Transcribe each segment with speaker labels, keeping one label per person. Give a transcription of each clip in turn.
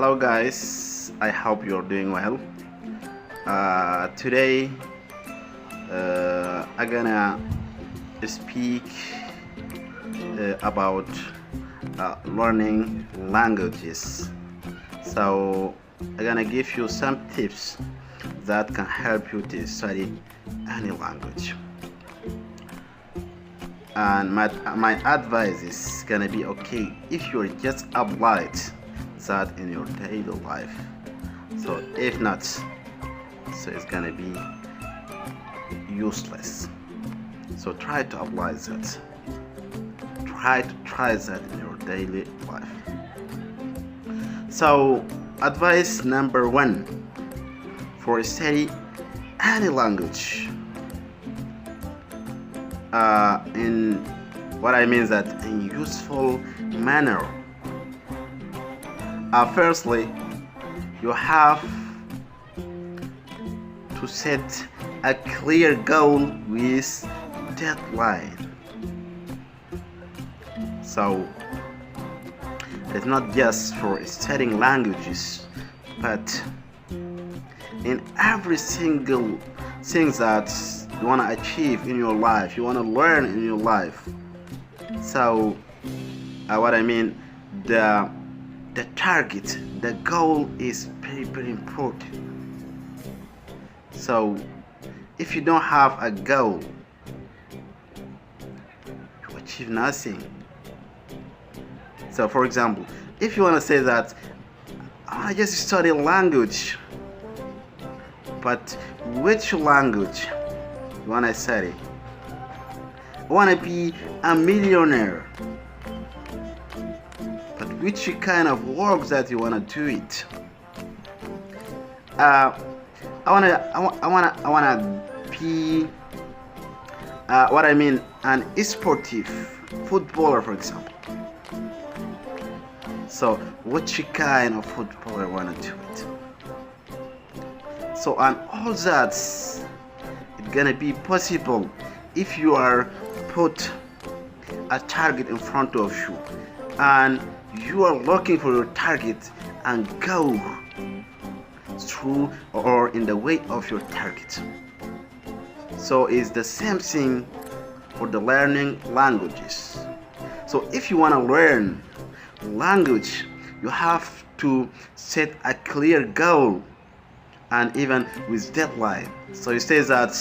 Speaker 1: Hello guys, I hope you're doing well. Today I'm gonna speak about learning languages. So I'm gonna give you some tips that can help you to study any language. And my advice is gonna be okay if you're just applied that in your daily life. So if not, so it's gonna be useless. So try to apply that. Try that in your daily life. So advice number one for study any language. In what I mean is that in useful manner. Firstly, you have to set a clear goal with deadline. So it's not just for studying languages, but in every single thing that you want to achieve in your life, you want to learn in your life. So what I mean, the target, the goal is very important. So if you don't have a goal, you achieve nothing. So for example, if you want to say that I just study language, but which language you want to study? I want to be a millionaire, but which kind of work that you want to do it? I wanna be what I mean, an sportive footballer, for example. So which kind of footballer I wanna do it? So and all that it's gonna be possible if you are put a target in front of you and you are looking for your target and go through or in the way of your target. So it's the same thing for the learning languages. So if you want to learn language, you have to set a clear goal and even with deadline. So it says that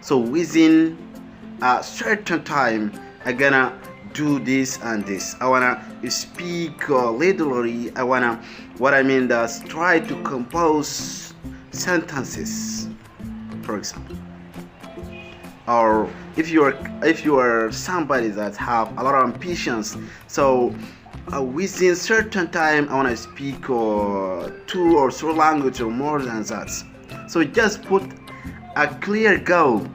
Speaker 1: so within a certain time I'm gonna do this and this. I wanna speak literally. I wanna what I mean is try to compose sentences, for example. Or if you are somebody that have a lot of ambitions, so within certain time I wanna speak 2 or 3 language or more than that. So just put a clear goal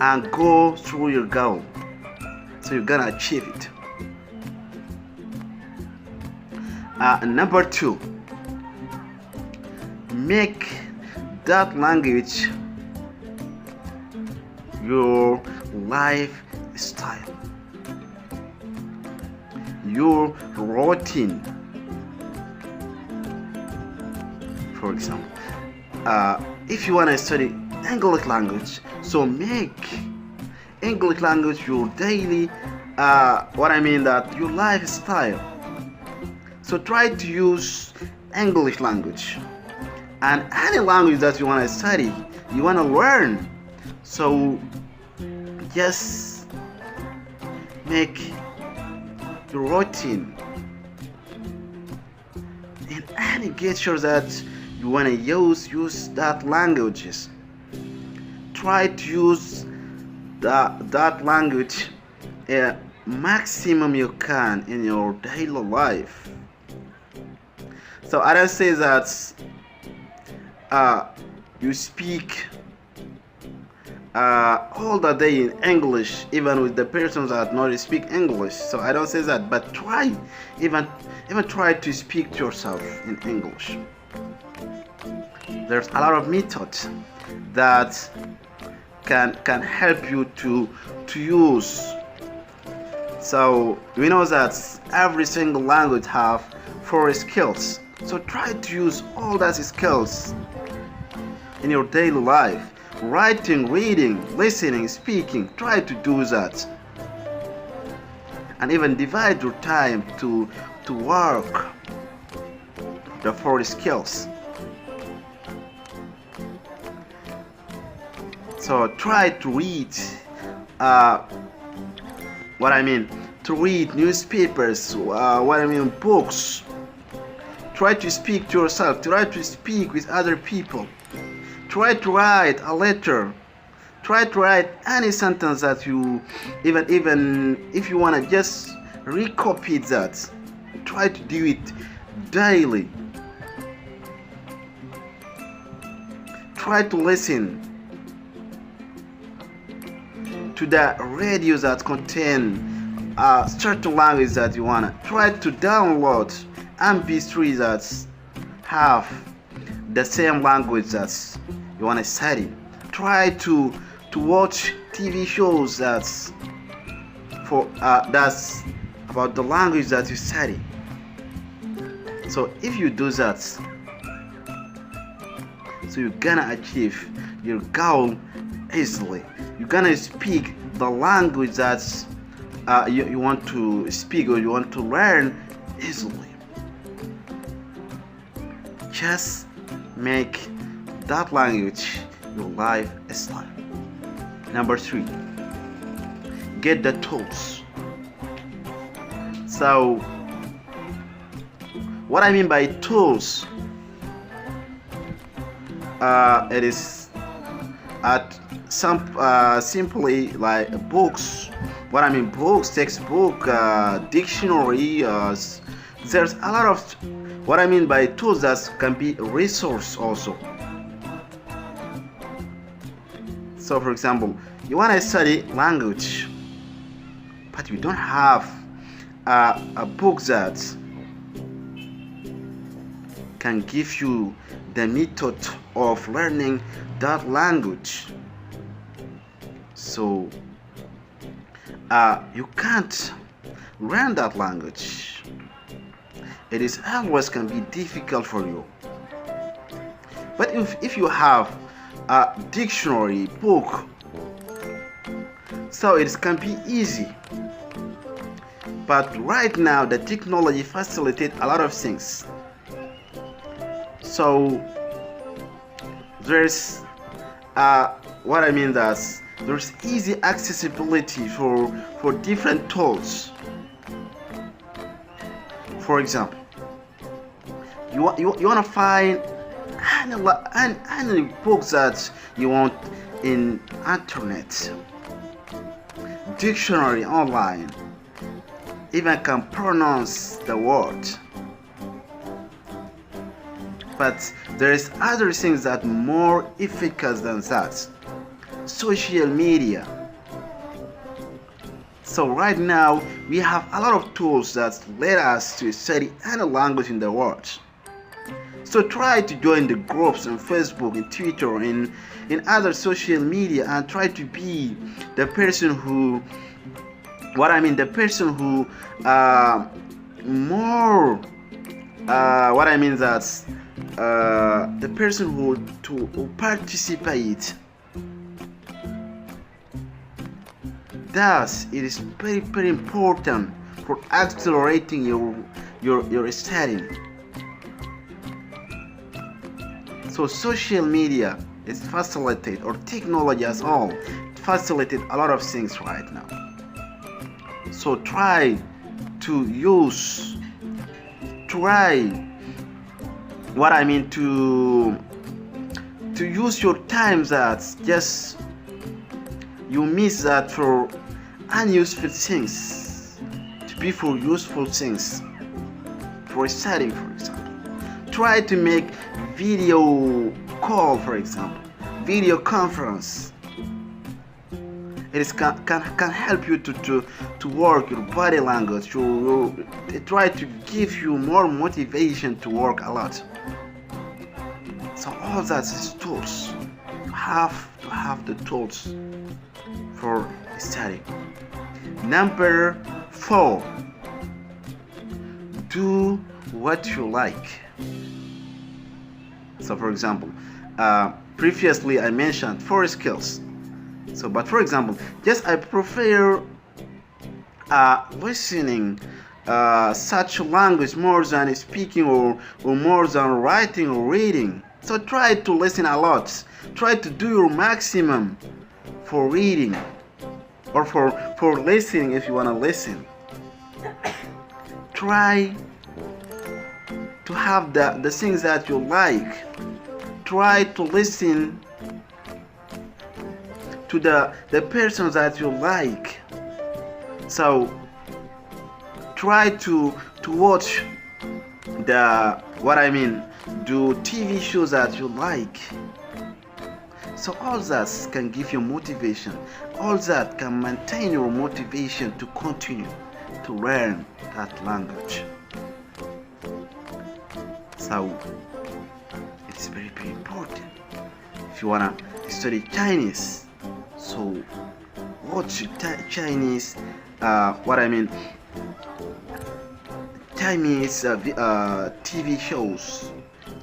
Speaker 1: and go through your goal. So you're gonna achieve it. Number 2, make that language your lifestyle, your routine. For example, if you want to study English language, so make English language your daily what I mean that your lifestyle. So try to use English language and any language that you want to study, you want to learn. So just make your routine and get sure that you want to use that languages. Try to use that language maximum you can in your daily life. So I don't say that you speak all the day in English, even with the persons that not speak English. So I don't say that, but try even try to speak to yourself in English. There's a lot of methods that can help you to use So we know that every single language have four skills. So try to use all those skills in your daily life. Writing, reading, listening, speaking. Try to do that. And even divide your time to work the four skills. So try to read to read newspapers, books. Try to speak to yourself, try to speak with other people. Try to write a letter. Try to write any sentence that you, even if you want to just recopy that. Try to do it daily. Try to listen to the radios that contain certain language that you want to. Try to download MP3 that have the same language that you want to study. Try to watch TV shows that's about the language that you study. So if you do that, so you're gonna achieve your goal easily. You're gonna speak the language that you want to speak or you want to learn easily. Just make that language your lifestyle. Number 3, get the tools. So what I mean by tools, it is simply like books. What I mean books, textbook, dictionary. There's a lot of what I mean by tools that can be a resource also. So for example, you want to study language, but you don't have a book that can give you the method of learning that language. So you can't learn that language. It is always can be difficult for you. But if you have a dictionary book, so it can be easy. But right now the technology facilitates a lot of things. So there's what I mean that there's easy accessibility for different tools. For example, you want to find any books that you want in internet, dictionary online, even can pronounce the word. But there is other things that more efficacious than that. Social media. So right now we have a lot of tools that let us to study any language in the world. So try to join the groups on Facebook, in Twitter, in other social media, and try to be the person who, the person who the person who participate. Thus, it is very, very important for accelerating your studying. So social media is facilitate, or technology as all facilitate a lot of things right now. So try to use your time that just you miss that for unuseful things to be for useful things, for studying, for example. Try to make video call, for example, video conference. It can help you to work your body language, to try to give you more motivation to work a lot. So all that is tools. You have to have the tools for studying. Number 4. Do what you like. So for example, previously I mentioned 4 skills. So but for example, yes, I prefer listening such language more than speaking, or more than writing or reading. So try to listen a lot. Try to do your maximum for reading or for listening if you want to listen. Try to have the things that you like. Try to listen to the persons that you like. So try to watch do TV shows that you like. So all that can give you motivation. All that can maintain your motivation to continue to learn that language. So it's very, very important if you wanna study Chinese. So watch Chinese. Chinese TV shows,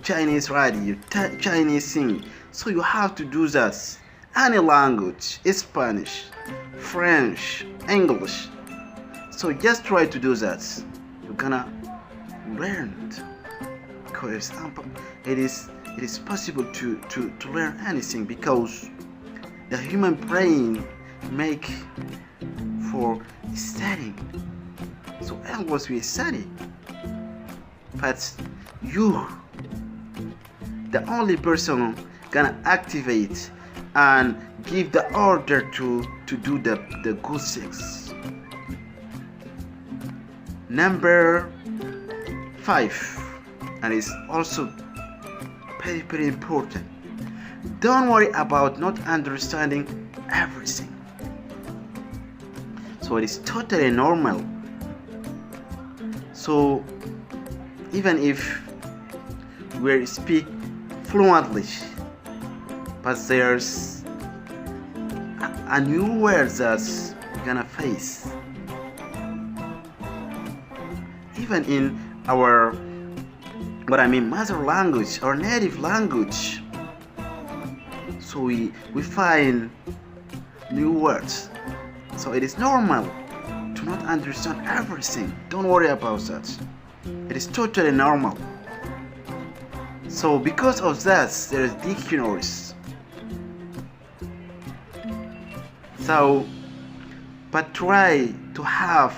Speaker 1: Chinese radio, Chinese singing. So you have to do that. Any language, Spanish, French, English. So just try to do that. You're gonna learn it. For example, it is possible to learn anything, because the human brain make for studying. So always we study, but you, the only person gonna activate and give the order to do the good things. Number 5, and it's also very, very important. Don't worry about not understanding everything. So it is totally normal. So even if we speak fluently, but there's a new word that we're gonna face. Even in our mother language or native language. So we find new words. So it is normal to not understand everything. Don't worry about that. It is totally normal. So because of that, there is dictionaries. So, but try to have,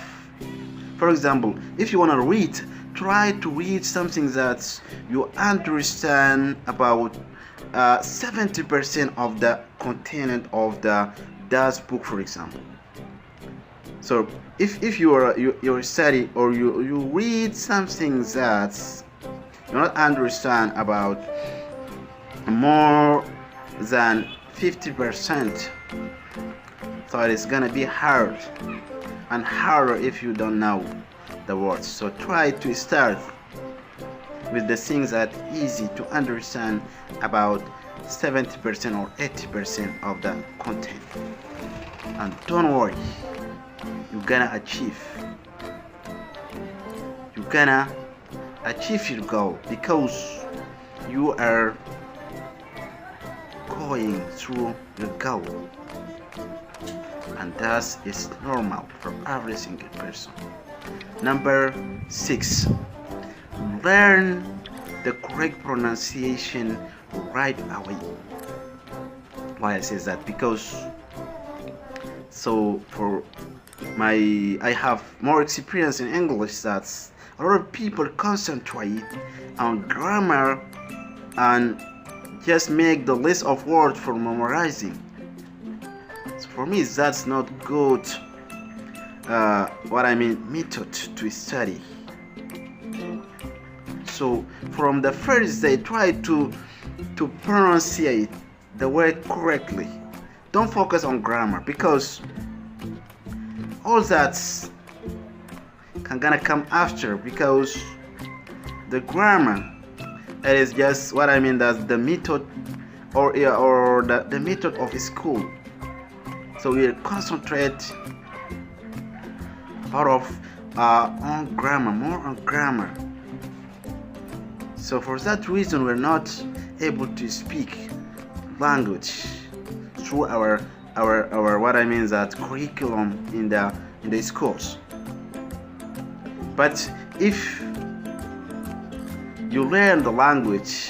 Speaker 1: for example, if you want to read, try to read something that you understand about 70% of the content of that book, for example. So if you study or you read something that you not understand about more than 50%, so it is gonna be hard and harder if you don't know the words. So try to start with the things that easy to understand about 70% or 80% of the content, and don't worry, you're gonna achieve your goal, because you are going through your goal, and that is normal for every single person. Number 6, learn the correct pronunciation right away. Why I say that? Because so I have more experience in English, that a lot of people concentrate on grammar and just make the list of words for memorizing. So for me, that's not good method to study. So from the first, they try to pronunciate the word correctly. Don't focus on grammar, because all that's gonna come after, because the grammar, it is just that's the method or the method of school. So we concentrate part of on grammar, more on grammar. So for that reason, we're not able to speak language through our what I mean that curriculum in the schools. But if you learn the language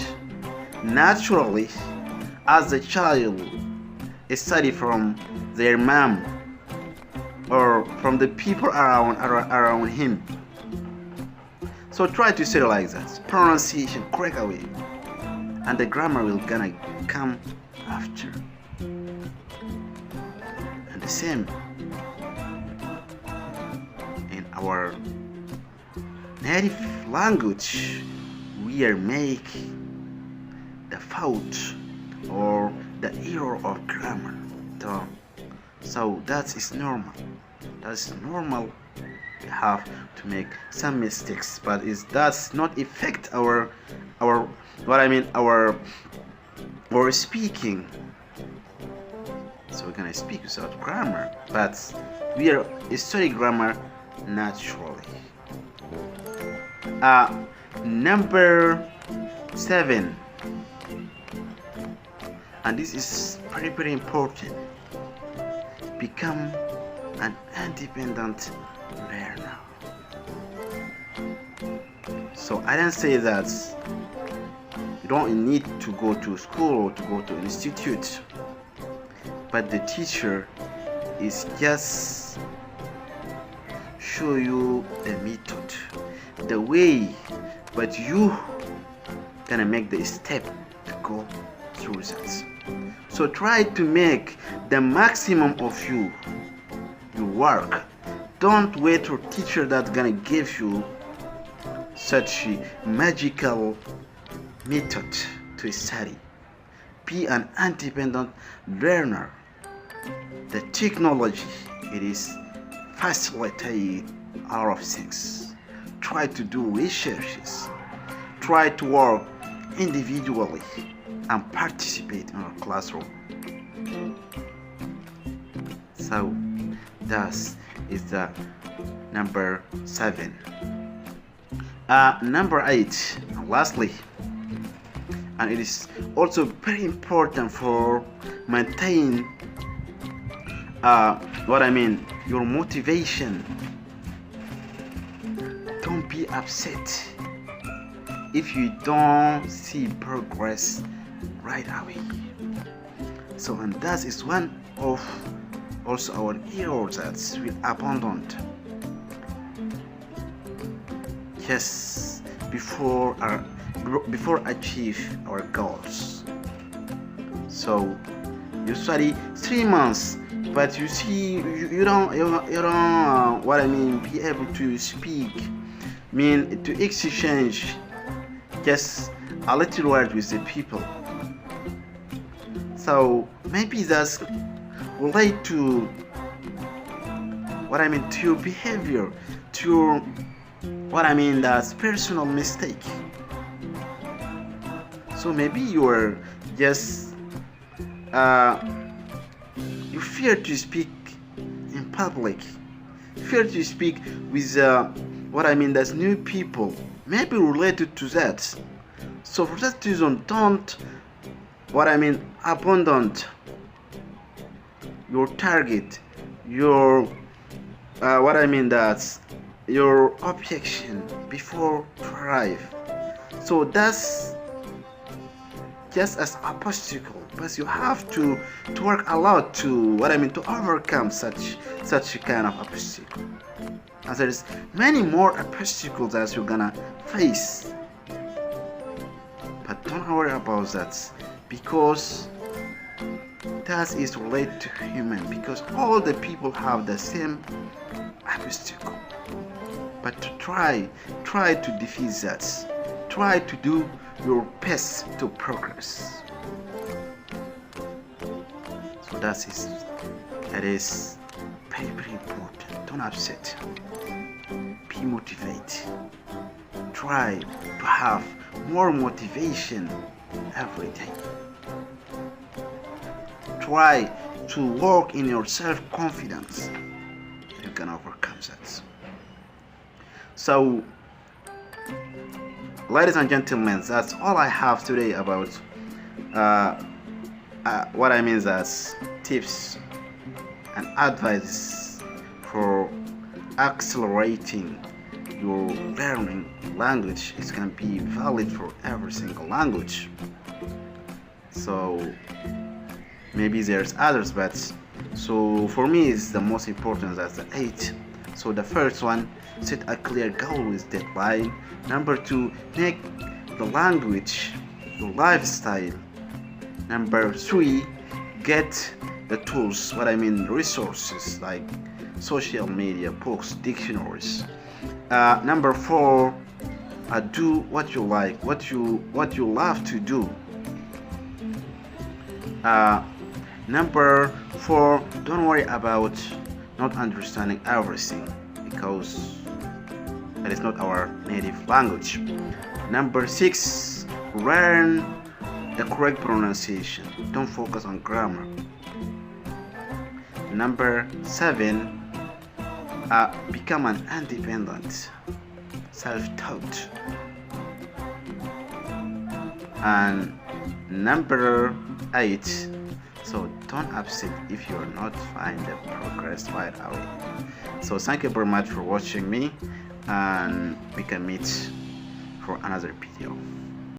Speaker 1: naturally as a child, study from their mom or from the people around him. So try to say it like that. Pronunciation correct away, and the grammar will gonna come after. And the same in our native language, we are making the fault or the error of grammar. So that is normal. That's normal. We have to make some mistakes, but it does not affect our what I mean our speaking. So we're gonna speak without grammar, but we are studying grammar naturally. Number 7, and this is very important. Become an independent learner. So I didn't say that you don't need to go to school or to go to an institute, but the teacher is just show you the method, the way, but you gonna make the step to go through that. So try to make the maximum of your work. Don't wait for a teacher that's gonna give you such a magical method to study. Be an independent learner. The technology, it is facilitate a lot of things. Try to do researches. Try to work individually and participate in our classroom. So that is the number 7. Number 8, and lastly, and it is also very important for maintain your motivation. Don't be upset if you don't see progress right away. So, and that is one of also our errors that we abandoned just before achieve our goals. So you study 3 months, but you see you don't be able to speak, to exchange just a little word with the people. So maybe that's relate to to your behavior, to your that's personal mistake. So maybe you are just you fear to speak in public, fear to speak with that's new people, maybe related to that. So for that reason, don't abandon your target, your that's your objection before to arrive. So that's just as obstacle, but you have to work a lot to to overcome such kind of obstacle. And there's many more obstacles that you're gonna face, but don't worry about that, because that is related to human, because all the people have the same obstacle. But to try to defeat that, try to do your best to progress. So that is very, very important. Don't upset. Be motivated. Try to have more motivation every day. Try to work in your self-confidence. You can overcome that. So, ladies and gentlemen, that's all I have today about what I mean as tips and advice for accelerating your learning language. It's gonna be valid for every single language. So maybe there's others, but so for me it's the most important. That's the 8. So the first one, set a clear goal with deadline. Number 2, make the language your lifestyle. Number 3, get the tools, what I mean resources like social media, books, dictionaries. Number 4, do what you like, what you love to do. Number 4, don't worry about not understanding everything because that is not our native language. Number 6, learn the correct pronunciation. Don't focus on grammar. Number 7, become an independent, self-taught. And number 8, so don't upset if you're not find the progress right away. So thank you very much for watching me, and we can meet for another video.